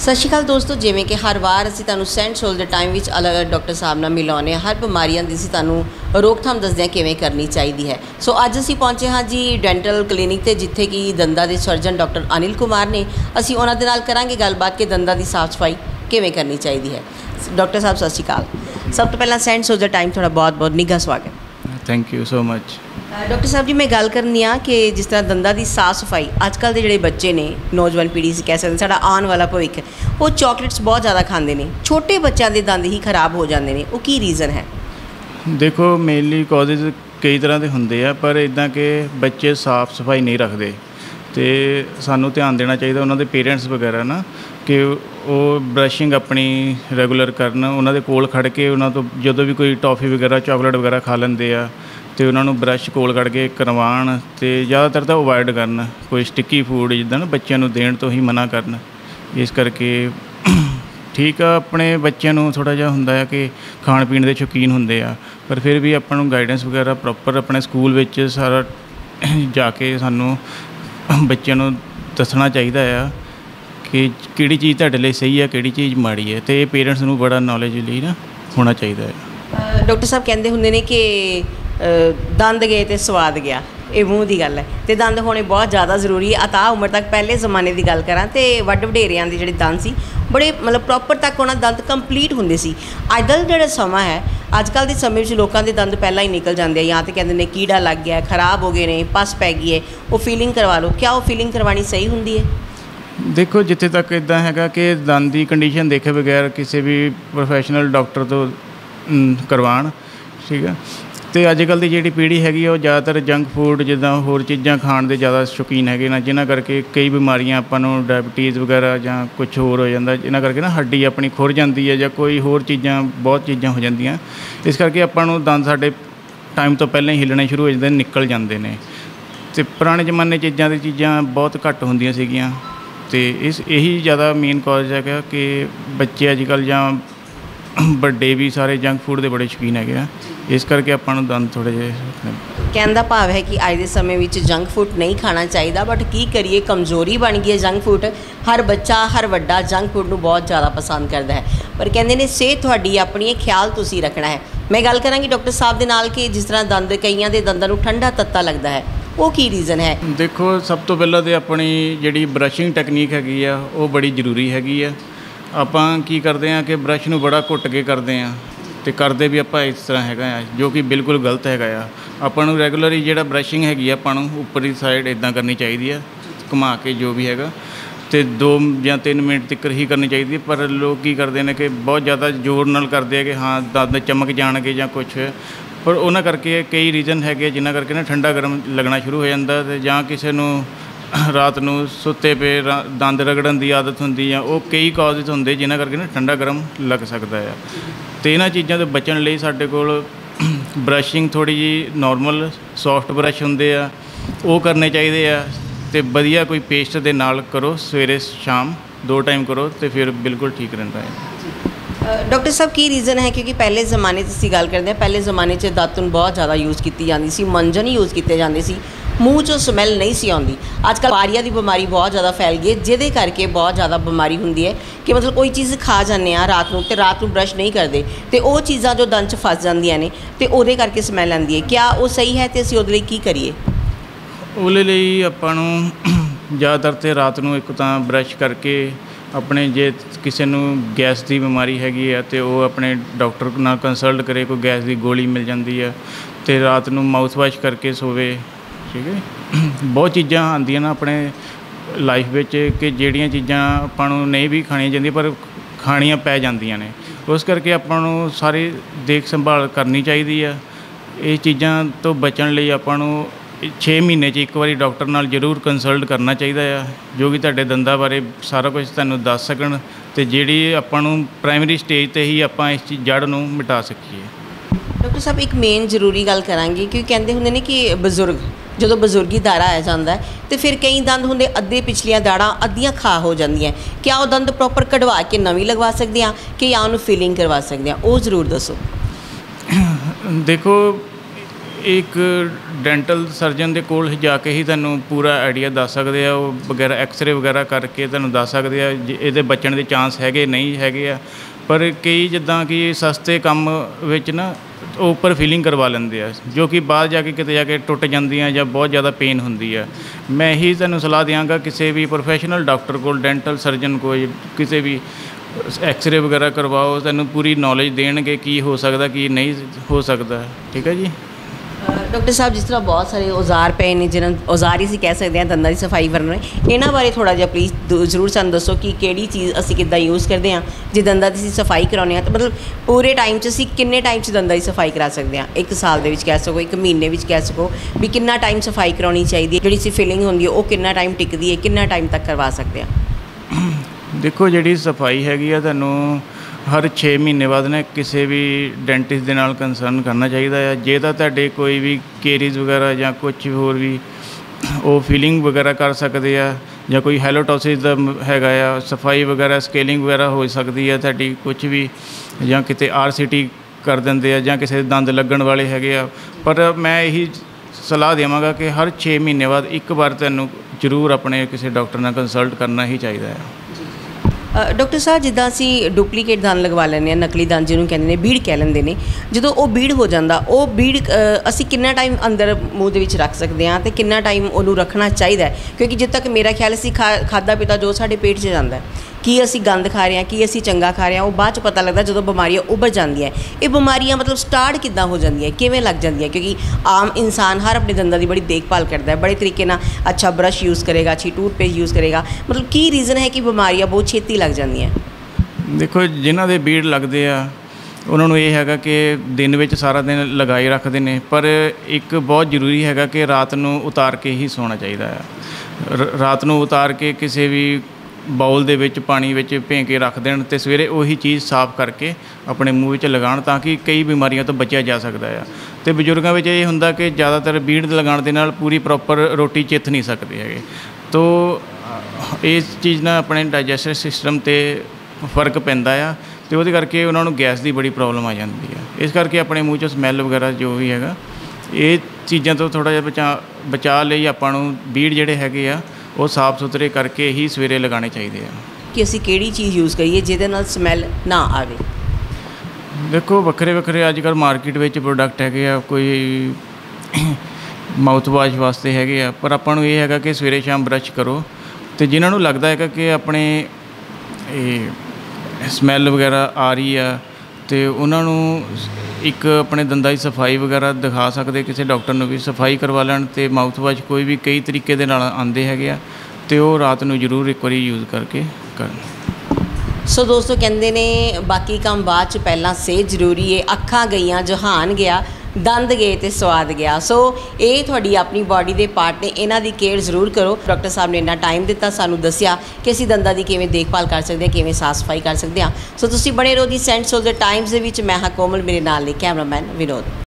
सत श्री अकाल दोस्तों, जिमें कि हर वार असीं तुहानूं सेंट सोल्जर टाइम विच अलग अलग डॉक्टर साहब नाल मिलाउने हर बीमारियां दी असीं तुहानूं रोकथाम दसदे किवें करनी चाहिदी है। सो अज असीं पहुंचे हाँ जी डेंटल क्लीनिक ते, जिथे कि दंदां दे सर्जन डॉक्टर अनिल कुमार ने। असीं उन्हां दे नाल करांगे गलबात कि दंदां दी साफ सफाई किवें करनी चाहिदी है। डॉक्टर साहब सत श्री अकाल। सब तो पहला सेंट सोल्जर टाइम थोड़ा बहुत बहुत निघा स्वागत। Thank you so much. Doctor साहब जी, मैं गल करनी आ कि जिस तरह दंदां दी साफ सफाई अजकल के जोड़े बच्चे ने, नौजवान पीढ़ी से कह सकते साडा आने वाला भविख, वो चॉकलेट्स बहुत ज़्यादा खाते हैं। छोटे बच्चों के दंद ही खराब हो जाते हैं, वो की रीज़न है? देखो मेनली कॉजेज कई तरह के होंगे आ, पर इदा के बच्चे साफ सफाई नहीं रखते तो सानू ध्यान देना चाहिए उन्होंने पेरेंट्स वगैरह ना, कि वो ब्रशिंग अपनी रेगूलर करन। उन्होंने कोल खड़ के उन्होंने तो जो भी कोई टॉफ़ी वगैरह चॉकलेट वगैरह खा लेंगे आ, तो उन्होंने ब्रश कोल खड़ के करवाण, तो ज़्यादातर तो अवॉइड करन कोई स्टिकी फूड जिदा ना बच्चों को देण तो ही मना करन। इस करके ठीक आ, अपने बच्चों को थोड़ा जिहा हुंदा है कि खाण पीण के शौकीन होंगे आ, पर फिर भी अपन नूं गाइडेंस वगैरह प्रॉपर अपने स्कूल विच सारा जाके सानू बच्चों को दसना चाहिए आ कि किहड़ी चीज़ तुहाडे लई सही है, किहड़ी चीज़ माड़ी है, तो ये पेरेंट्स नूं बड़ा नॉलेज लई ना होना चाहिए है। डॉक्टर साहब कहते होंगे ने कि दंद गए तो स्वाद गया, ये मूँह की गल है, तो दंद होने बहुत ज़्यादा जरूरी है। अता उम्र तक पहले जमाने की गल करा तो वड्ड वडेरियां दे जिहड़े दंद सी बड़े मतलब प्रॉपर तक उन्होंने दंद कंप्लीट होंदे सी। अज दा जिहड़ा समा है, अजकल के समय में लोगों के दंद पहला ही निकल जाते हैं, या तो कहते हैं कीड़ा लग गया, खराब हो गए ने, पस पै गई है, वो फीलिंग करवा लो। क्या वो फीलिंग करवानी सही होंदी है? देखो जिथे तक इदा है कि दंद की कंडीशन देखे बगैर किसी भी प्रोफैशनल डॉक्टर तो करवाण, ठीक है। तो अजकल की जी पीढ़ी हैगी वो ज़्यादातर जंक फूड जिदा होर चीज़ां खाण के ज़्यादा शौकीन है ना, जिन्हों करके कई बीमारियां आपां नूं डायबिटीज़ वगैरह जां कुछ होर हो जाता, जिन्हों करके ना हड्डी अपनी खुर जाती है, जां कोई होर चीज़ां बहुत चीज़ां हो जांदियां। इस करके आपां नूं दंद साडे टाइम तो पहले ही हिलने शुरू हो जाते, निकल जाते हैं। तो पुराने जमाने चीज़ां बहुत घट होंदियां सीगियां, तो इस यही ज़्यादा मेन कॉज है कि बच्चे अजकल जां बड़े भी सारे जंक फूड के बड़े शौकीन है। इस करके अपन दंद थोड़े जे कहने का भाव है कि अज के समय में जंक फूड नहीं खाना चाहिए, बट की करिए कमज़ोरी बन गई है जंक फूड। हर बच्चा हर वड्डा जंक फूड को बहुत ज़्यादा पसंद करता है, पर कहते हैं सेहत थोड़ी अपनी ख्याल तुसी रखना है। मैं गल करांगी डॉक्टर साहब के नाल कि जिस तरह दंद कईयां दे दंदां नूं ठंडा तत्ता लगता है, वो की रीज़न है? देखो सब तो पहला तो अपनी जी ब्रशिंग टैक्नीक हैगी आ, वो बड़ी जरूरी हैगी आ। आपां की करते हैं कि ब्रश नूं बड़ा घुट के करते हैं, तो करते भी आप इस तरह है, जो कि बिल्कुल गलत है। आपां नूं रैगूलर जो ब्रशिंग हैगी आपां नूं उपरली साइड इदां करनी चाहिए, घुमा के जो भी हैगा, तो 2 या 3 मिनट तक ही करनी चाहिए। पर लोग की करते हैं कि बहुत ज़्यादा जोर नाल करते हैं कि हाँ दंद चमक जाणगे या कुछ, पर उन्हां करके कई रीजन है जिन्हां करके ना ठंडा गर्म लगना शुरू हो जाता, तो जां किसी नूं रात नूं सुत्ते पे दंद रगड़न की आदत होंदी है, वो कई कॉजेज होंदे जिन्हां करके ना ठंडा गर्म लग सकता है। तो इन्हां चीज़ों तो बचण लई साडे कोल ब्रशिंग थोड़ी जी नॉर्मल सॉफ्ट ब्रश होंदे आ, वो करने चाहिए आ, तो वधिया कोई पेस्ट दे नाल करो, सवेरे शाम 2 टाइम करो, तो फिर बिल्कुल ठीक रहता है। डॉक्टर साहब की रीज़न है? क्योंकि पहले ज़माने से गल करते हैं, पहले ज़माने से दातुन बहुत ज़्यादा यूज़ की जाती सी, मंजन ही यूज़ किए जाते सी, मूँह चो समैल नहीं सी आती। अजकल पारिया की बीमारी बहुत ज़्यादा फैल गई है, जिहदे करके बहुत ज़्यादा बीमारी होंदी है कि मतलब कोई चीज़ खा जाने रात को, तो रात को ब्रश नहीं करते, तो वो चीज़ां जो दंद च फस जांदियां ने, तो उहदे करके समैल आती है। क्या वो सही है? तो असीं उहदे लई की करिए? ਉਹਦੇ ਲਈ ਆਪਾਂ ਨੂੰ ज़्यादातर तो रात को एक तो ब्रश करके अपने जे किसी को गैस की बीमारी हैगी है, तो वो अपने डॉक्टर नाल कंसल्ट करे, कोई गैस की गोली मिल जाती है, तो रात को माउथ वॉश करके सोवे, ठीक है। बहुत चीज़ां आंदियां ना अपने लाइफ में कि जिहड़ियां चीज़ां आपां नूं नहीं भी खाणियां जांदियां पर खाणियां पै जांदियां ने, उस करके आपां नूं सारी देख संभाल करनी चाहिए है। ये चीज़ां तो बचण लई आपां नूं 6 महीने एक बार डॉक्टर नाल जरूर कंसल्ट करना चाहिए है, जो कि तुहाडे दंदां बारे सारा कुछ तुहानूं दस सकण, ते जिहड़ी आपां नूं प्राइमरी स्टेज ते ही आपां इस जड़ नूं मिटा सकीए। डॉक्टर साहब एक मेन जरूरी गल करांगे, क्योंकि कहते होंगे ने कि बजुर्ग जो बजुर्गी दाड़ा आ जाता है, तो फिर कई दंद होंगे अद्धे पिछलियां दाड़ा अद्धियां खा हो जांदियां, क्या वो दंद प्रॉपर कढ़वा के नवीं लगवा सकते हैं कि या उन्होंने फीलिंग करवा सकते हैं? वो जरूर दसो। देखो ਇੱਕ ਡੈਂਟਲ ਸਰਜਨ ਦੇ ਕੋਲ ਜਾ ਕੇ ਹੀ ਤੁਹਾਨੂੰ ਪੂਰਾ ਆਈਡੀਆ ਦੱਸ ਸਕਦੇ ਆ। ਉਹ ਵਗੈਰਾ ਐਕਸਰੇ ਵਗੈਰਾ ਕਰਕੇ ਤੁਹਾਨੂੰ ਦੱਸ ਸਕਦੇ ਆ ਇਹਦੇ ਬਚਣ ਦੇ ਚਾਂਸ ਹੈਗੇ ਨਹੀਂ ਹੈਗੇ ਆ। ਪਰ ਕਈ ਜਿੱਦਾਂ ਕਿ ਸਸਤੇ ਕੰਮ ਵਿੱਚ ਨਾ ਉਹ ਉੱਪਰ ਫੀਲਿੰਗ ਕਰਵਾ ਲੈਂਦੇ ਆ, ਜੋ ਕਿ ਬਾਅਦ ਜਾ ਕੇ ਕਿਤੇ ਜਾ ਕੇ ਟੁੱਟ ਜਾਂਦੀਆਂ ਜਾਂ ਬਹੁਤ ਜ਼ਿਆਦਾ ਪੇਨ ਹੁੰਦੀ ਆ। ਮੈਂ ਇਹੀ ਤੁਹਾਨੂੰ ਸਲਾਹ ਦਿਆਂਗਾ ਕਿਸੇ ਵੀ ਪ੍ਰੋਫੈਸ਼ਨਲ ਡਾਕਟਰ ਕੋਲ, ਡੈਂਟਲ ਸਰਜਨ ਕੋਲ ਕਿਸੇ ਵੀ ਐਕਸਰੇ ਵਗੈਰਾ ਕਰਵਾਓ, ਤੁਹਾਨੂੰ ਪੂਰੀ ਨੌਲੇਜ ਦੇਣਗੇ ਕੀ ਹੋ ਸਕਦਾ ਕੀ ਨਹੀਂ ਹੋ ਸਕਦਾ। ਠੀਕ ਹੈ ਜੀ। ਡਾਕਟਰ ਸਾਹਿਬ, ਜਿਸ ਤਰ੍ਹਾਂ ਬਹੁਤ ਸਾਰੇ ਔਜ਼ਾਰ ਪਏ ਨੇ, ਜਿਹਨਾਂ ਔਜ਼ਾਰ ਹੀ ਅਸੀਂ ਕਹਿ ਸਕਦੇ ਹਾਂ ਦੰਦਾਂ ਦੀ ਸਫਾਈ ਕਰਨ, ਇਹਨਾਂ ਬਾਰੇ ਥੋੜ੍ਹਾ ਜਿਹਾ ਪਲੀਜ਼ ਜ਼ਰੂਰ ਸਾਨੂੰ ਦੱਸੋ ਕਿ ਕਿਹੜੀ ਚੀਜ਼ ਅਸੀਂ ਕਿੱਦਾਂ ਯੂਜ਼ ਕਰਦੇ ਹਾਂ ਜੇ ਦੰਦਾਂ ਦੀ ਅਸੀਂ ਸਫਾਈ ਕਰਾਉਂਦੇ ਹਾਂ। ਤਾਂ ਮਤਲਬ ਪੂਰੇ ਟਾਈਮ 'ਚ ਅਸੀਂ ਕਿੰਨੇ ਟਾਈਮ 'ਚ ਦੰਦਾਂ ਦੀ ਸਫਾਈ ਕਰਾ ਸਕਦੇ ਹਾਂ? 1 ਸਾਲ ਦੇ ਵਿੱਚ ਕਹਿ ਸਕੋ, 1 ਮਹੀਨੇ ਵਿੱਚ ਕਹਿ ਸਕੋ ਵੀ ਕਿੰਨਾ ਟਾਈਮ ਸਫਾਈ ਕਰਾਉਣੀ ਚਾਹੀਦੀ ਹੈ? ਜਿਹੜੀ ਸੀ ਫਿਲਿੰਗ ਹੁੰਦੀ ਹੈ ਉਹ ਕਿੰਨਾ ਟਾਈਮ ਟਿਕਦੀ ਹੈ, ਕਿੰਨਾ ਟਾਈਮ ਤੱਕ ਕਰਵਾ ਸਕਦੇ ਹਾਂ? ਦੇਖੋ, ਜਿਹੜੀ ਸਫਾਈ ਹੈਗੀ ਆ ਤੁਹਾਨੂੰ ਹਰ 6 ਮਹੀਨੇ ਬਾਅਦ ਨਾ ਕਿਸੇ ਵੀ ਡੈਂਟਿਸਟ ਦੇ ਨਾਲ ਕੰਸਰਨ ਕਰਨਾ ਚਾਹੀਦਾ ਆ। ਜੇ ਤਾਂ ਤੁਹਾਡੇ ਕੋਈ ਵੀ ਕੇਰੀਜ਼ ਵਗੈਰਾ ਜਾਂ ਕੁਝ ਹੋਰ ਵੀ ਉਹ ਫੀਲਿੰਗ ਵਗੈਰਾ ਕਰ ਸਕਦੇ ਆ, ਜਾਂ ਕੋਈ ਹੈਲੋਟੋਸਿਸ ਦਾ ਹੈਗਾ ਆ, ਸਫਾਈ ਵਗੈਰਾ ਸਕੇਲਿੰਗ ਵਗੈਰਾ ਹੋ ਸਕਦੀ ਆ ਤੁਹਾਡੀ ਕੁਝ ਵੀ, ਜਾਂ ਕਿਤੇ RCT ਕਰ ਦਿੰਦੇ ਆ, ਜਾਂ ਕਿਸੇ ਦੇ ਦੰਦ ਲੱਗਣ ਵਾਲੇ ਹੈਗੇ ਆ। ਪਰ ਮੈਂ ਇਹੀ ਸਲਾਹ ਦੇਵਾਂਗਾ ਕਿ ਹਰ 6 ਮਹੀਨੇ ਬਾਅਦ ਇੱਕ ਵਾਰ ਤੁਹਾਨੂੰ ਜ਼ਰੂਰ ਆਪਣੇ ਕਿਸੇ ਡਾਕਟਰ ਨਾਲ ਕੰਸਲਟ ਕਰਨਾ ਹੀ ਚਾਹੀਦਾ ਹੈ। ਡਾਕਟਰ ਸਾਹਿਬ, ਜਿੱਦਾਂ ਅਸੀਂ ਡੁਪਲੀਕੇਟ ਦੰਦ ਲਗਵਾ ਲੈਂਦੇ ਹਾਂ, ਨਕਲੀ ਦੰਦ ਜਿਹਨੂੰ ਕਹਿੰਦੇ ਨੇ, ਬੀੜ ਕਹਿ ਲੈਂਦੇ ਨੇ, ਜਦੋਂ ਉਹ ਬੀੜ ਹੋ ਜਾਂਦਾ, ਉਹ ਬੀੜ ਅਸੀਂ ਕਿੰਨਾ ਟਾਈਮ ਅੰਦਰ ਮੂੰਹ ਦੇ ਵਿੱਚ ਰੱਖ ਸਕਦੇ ਹਾਂ ਅਤੇ ਕਿੰਨਾ ਟਾਈਮ ਉਹਨੂੰ ਰੱਖਣਾ ਚਾਹੀਦਾ ਹੈ? ਕਿਉਂਕਿ ਜਿੱਦ ਤੱਕ ਮੇਰਾ ਖਿਆਲ ਅਸੀਂ ਖਾਧਾ ਪੀਤਾ ਜੋ ਸਾਡੇ ਪੇਟ 'ਚ ਜਾਂਦਾ, ਕੀ ਅਸੀਂ ਗੰਦ ਖਾ ਰਹੇ ਹਾਂ, ਕੀ ਅਸੀਂ ਚੰਗਾ ਖਾ ਰਹੇ ਹਾਂ, ਉਹ ਬਾਅਦ 'ਚ ਪਤਾ ਲੱਗਦਾ ਜਦੋਂ ਬਿਮਾਰੀਆਂ ਉੱਭਰ ਜਾਂਦੀਆਂ। ਇਹ ਬਿਮਾਰੀਆਂ ਮਤਲਬ ਸਟਾਰਟ ਕਿੱਦਾਂ ਹੋ ਜਾਂਦੀਆਂ, ਕਿਵੇਂ ਲੱਗ ਜਾਂਦੀਆਂ? ਕਿਉਂਕਿ ਆਮ ਇਨਸਾਨ ਹਰ ਆਪਣੇ ਦੰਦਾਂ ਦੀ ਬੜੀ ਦੇਖਭਾਲ ਕਰਦਾ ਹੈ, ਬੜੇ ਤਰੀਕੇ ਨਾਲ ਅੱਛਾ ਬਰਸ਼ ਯੂਜ਼ ਕਰੇਗਾ, ਅੱਛੀ ਟੂਥਪੇਸਟ ਯੂਜ਼ ਕਰੇਗਾ। ਮਤਲਬ ਕੀ ਰੀਜ਼ਨ ਹੈ ਕਿ ਬਿਮਾਰੀਆਂ ਬਹੁਤ ਛੇਤੀ ਲੱਗ ਜਾਂਦੀਆਂ? ਦੇਖੋ, ਜਿਨ੍ਹਾਂ ਦੇ ਬੀੜ ਲੱਗਦੇ ਆ ਉਹਨਾਂ ਨੂੰ ਇਹ ਹੈਗਾ ਕਿ ਦਿਨ ਵਿੱਚ ਸਾਰਾ ਦਿਨ ਲਗਾਏ ਰੱਖਦੇ ਨੇ, ਪਰ ਇੱਕ ਬਹੁਤ ਜ਼ਰੂਰੀ ਹੈਗਾ ਕਿ ਰਾਤ ਨੂੰ ਉਤਾਰ ਕੇ ਹੀ ਸੌਣਾ ਚਾਹੀਦਾ ਆ। ਰਾਤ ਨੂੰ ਉਤਾਰ ਕੇ ਕਿਸੇ ਵੀ ਬਾਉਲ ਦੇ ਵਿੱਚ ਪਾਣੀ ਵਿੱਚ ਭੇਂ ਕੇ ਰੱਖ ਦੇਣ ਅਤੇ ਸਵੇਰੇ ਉਹੀ ਚੀਜ਼ ਸਾਫ਼ ਕਰਕੇ ਆਪਣੇ ਮੂੰਹ ਵਿੱਚ ਲਗਾਉਣ, ਤਾਂ ਕਿ ਕਈ ਬਿਮਾਰੀਆਂ ਤੋਂ ਬਚਿਆ ਜਾ ਸਕਦਾ ਆ। ਅਤੇ ਬਜ਼ੁਰਗਾਂ ਵਿੱਚ ਇਹ ਹੁੰਦਾ ਕਿ ਜ਼ਿਆਦਾਤਰ ਬੀੜ ਲਗਾਉਣ ਦੇ ਨਾਲ ਪੂਰੀ ਪ੍ਰੋਪਰ ਰੋਟੀ ਚਿੱਥ ਨਹੀਂ ਸਕਦੇ ਹੈਗੇ, ਤੋ ਇਸ ਚੀਜ਼ ਨਾਲ ਆਪਣੇ ਡਾਈਜੈਸਟਿਵ ਸਿਸਟਮ 'ਤੇ ਫਰਕ ਪੈਂਦਾ ਆ, ਅਤੇ ਉਹਦੇ ਕਰਕੇ ਉਹਨਾਂ ਨੂੰ ਗੈਸ ਦੀ ਬੜੀ ਪ੍ਰੋਬਲਮ ਆ ਜਾਂਦੀ ਆ। ਇਸ ਕਰਕੇ ਆਪਣੇ ਮੂੰਹ 'ਚੋਂ ਸਮੈਲ ਵਗੈਰਾ ਜੋ ਵੀ ਹੈਗਾ, ਇਹ ਚੀਜ਼ਾਂ ਤੋਂ ਥੋੜ੍ਹਾ ਜਿਹਾ ਬਚਾ ਲਈ ਆਪਾਂ ਨੂੰ ਬੀੜ ਜਿਹੜੇ ਹੈਗੇ ਆ ਉਹ ਸਾਫ਼ ਸੁਥਰੇ ਕਰਕੇ ਹੀ ਸਵੇਰੇ ਲਗਾਉਣੇ ਚਾਹੀਦੇ ਆ। ਕਿ ਅਸੀਂ ਕਿਹੜੀ ਚੀਜ਼ ਯੂਜ਼ ਕਰੀਏ ਜਿਹਦੇ ਨਾਲ ਸਮੈਲ ਨਾ ਆਵੇ? ਦੇਖੋ, ਵੱਖਰੇ ਵੱਖਰੇ ਅੱਜ ਕੱਲ੍ਹ ਮਾਰਕੀਟ ਵਿੱਚ ਪ੍ਰੋਡਕਟ ਹੈਗੇ ਆ, ਕੋਈ ਮਾਊਥ ਵਾਸ਼ ਵਾਸਤੇ ਹੈਗੇ ਆ, ਪਰ ਆਪਾਂ ਨੂੰ ਇਹ ਹੈਗਾ ਕਿ ਸਵੇਰੇ ਸ਼ਾਮ ਬਰਸ਼ ਕਰੋ। ਅਤੇ ਜਿਨ੍ਹਾਂ ਨੂੰ ਲੱਗਦਾ ਹੈਗਾ ਕਿ ਆਪਣੇ ਇਹ ਸਮੈਲ ਵਗੈਰਾ ਆ ਰਹੀ ਆ, ਅਤੇ ਉਹਨਾਂ ਨੂੰ ਇੱਕ ਆਪਣੇ ਦੰਦਾਂ ਦੀ ਸਫਾਈ ਵਗੈਰਾ ਦਿਖਾ ਸਕਦੇ, ਕਿਸੇ ਡਾਕਟਰ ਨੂੰ ਵੀ ਸਫਾਈ ਕਰਵਾ ਲੈਣ। ਅਤੇ ਮਾਊਥ ਵਾਸ਼ ਕੋਈ ਵੀ ਕਈ ਤਰੀਕੇ ਦੇ ਨਾਲ ਆਉਂਦੇ ਹੈਗੇ ਆ, ਅਤੇ ਉਹ ਰਾਤ ਨੂੰ ਜ਼ਰੂਰ ਇੱਕ ਵਾਰੀ ਯੂਜ਼ ਕਰਕੇ ਕਰਨ। ਸੋ ਦੋਸਤੋ, ਕਹਿੰਦੇ ਨੇ ਬਾਕੀ ਕੰਮ ਬਾਅਦ 'ਚ, ਪਹਿਲਾਂ ਸਿਹਤ ਜ਼ਰੂਰੀ ਹੈ। ਅੱਖਾਂ ਗਈਆਂ ਜਹਾਨ ਗਿਆ, ਦੰਦ ਗਏ ਅਤੇ ਸਵਾਦ ਗਿਆ। ਸੋ ਇਹ ਤੁਹਾਡੀ ਆਪਣੀ ਬਾਡੀ ਦੇ ਪਾਰਟ ਨੇ, ਇਹਨਾਂ ਦੀ ਕੇਅਰ ਜ਼ਰੂਰ ਕਰੋ। ਡਾਕਟਰ ਸਾਹਿਬ ਨੇ ਇੰਨਾ ਟਾਈਮ ਦਿੱਤਾ, ਸਾਨੂੰ ਦੱਸਿਆ ਕਿ ਅਸੀਂ ਦੰਦਾਂ ਦੀ ਕਿਵੇਂ ਦੇਖਭਾਲ ਕਰ ਸਕਦੇ ਹਾਂ, ਕਿਵੇਂ ਸਾਫ਼ ਸਫਾਈ ਕਰ ਸਕਦੇ ਹਾਂ। ਸੋ ਤੁਸੀਂ ਬਣੇ ਰਹੋ ਦੀ ਸੈਂਟ ਸੋਲਜਰ ਟਾਈਮਸ ਦੇ ਵਿੱਚ। ਮੈਂ ਹਾਂ ਕੋਮਲ, ਮੇਰੇ ਨਾਲ ਨੇ ਕੈਮਰਾਮੈਨ ਵਿਨੋਦ।